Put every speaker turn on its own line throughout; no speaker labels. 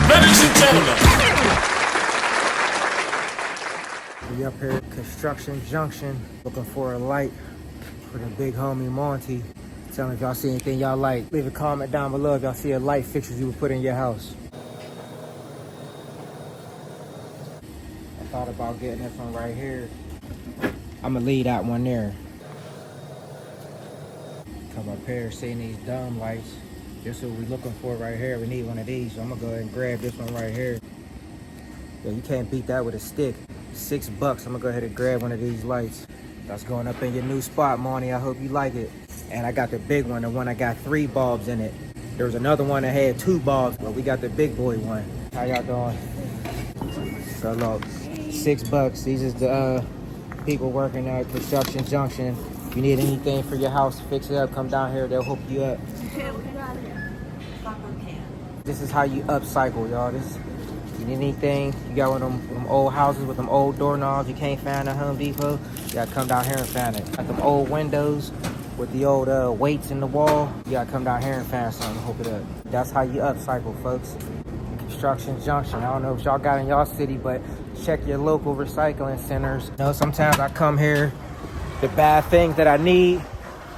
Ladies and gentlemen.
We up here at Construction Junction looking for a light for the big homie Monty. Tell me if y'all see anything y'all like. Leave a comment down below if y'all see a light fixture you would put in your house. I thought about getting this one right here. I'm gonna leave that one there. Come up here, seeing these dumb lights. This is what we looking for right here. We need one of these, so I'm gonna go ahead and grab this one right here. Yeah, you can't beat that with a stick. $6. I'm gonna go ahead and grab one of these lights. That's going up in your new spot, Monty. I hope you like it. And I got the big one, the one that got 3 bulbs in it. There was another one that had 2 bulbs, but we got the big boy one. How y'all doing? So look, $6. These is the people working at Construction Junction. If you need anything for your house to fix it up, come down here. They'll hook you up. This is how you upcycle, y'all. You need anything, you got one of them old houses with them old doorknobs you can't find at Home Depot, you gotta come down here and find it. Got them old windows with the old weights in the wall, you gotta come down here and find something to hook it up. That's how you upcycle, folks. Construction Junction. I don't know if y'all got in y'all city, but check your local recycling centers. You know, sometimes I come here to buy things that I need.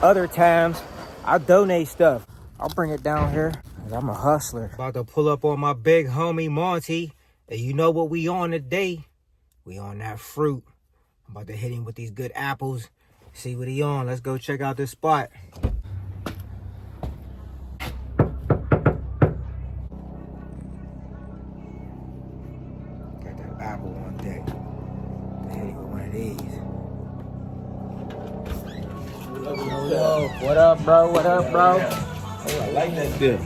Other times, I donate stuff. I'll bring it down here. I'm a hustler. About to pull up on my big homie Monty. And you know what we on today? We on that fruit. I'm about to hit him with these good apples. See what he on. Let's go check out this spot. Got that apple on deck. Hit him with one of these. Yo, what up, bro? What up, bro?
Oh, I like that dip.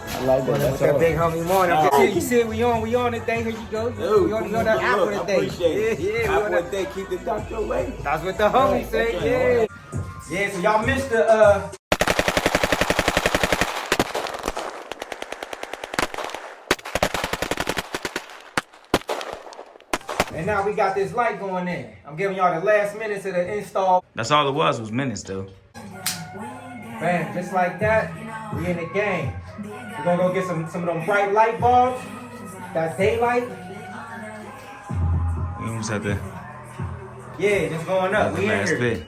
I like that.
With that big homie Monty. You see, we on today. Here you go.
Dude,
we on that apple today.
I appreciate it.
Yeah,
Apple today, keep the doctor away.
That's what the homie said. Yeah, so y'all missed the And now we got this light going in. I'm giving y'all the last minutes of the install.
That's all it was minutes, though.
Bam, just like that, we in the game. We're gonna go get some of them bright light bulbs. That's daylight.
We almost had to.
Yeah, just going up.
The
We in
last
here.
bit.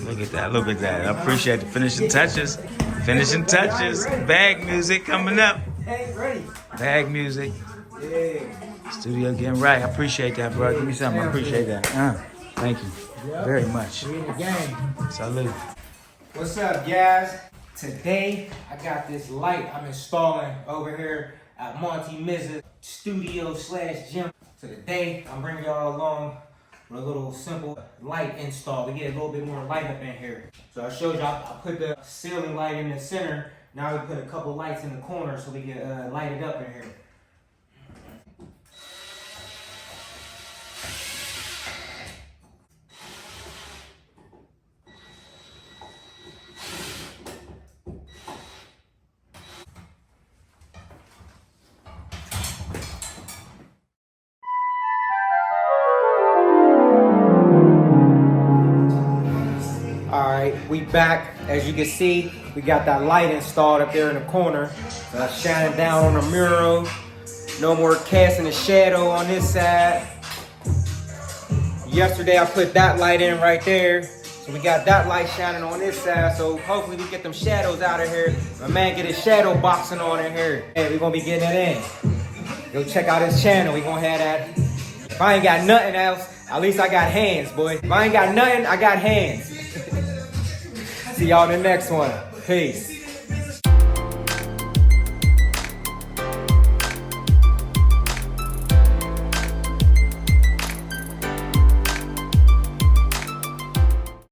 Look at that, look at that. I appreciate the finishing touches. Finishing touches. Bag music coming up.
Hey, ready.
Bag music.
Yeah.
Studio getting right. I appreciate that, bro. Give me something. I appreciate that. Thank you very much.
We in the game.
Salute.
What's up, guys? Today, I got this light I'm installing over here at Monty Miz's studio / gym. So today, I'm bringing y'all along with a little simple light install to get a little bit more light up in here. So I showed y'all, I put the ceiling light in the center. Now we put a couple lights in the corner so we can light it up in here. We back. As you can see, we got that light installed up there in the corner. Shining down on the mural. No more casting a shadow on this side. Yesterday I put that light in right there. So we got that light shining on this side. So hopefully we get them shadows out of here. My man get his shadow boxing on in here. Hey, we're gonna be getting it in. Go check out his channel. We gonna have that. If I ain't got nothing else, at least I got hands, boy. If I ain't got nothing, I got hands. See y'all in the next one. Peace.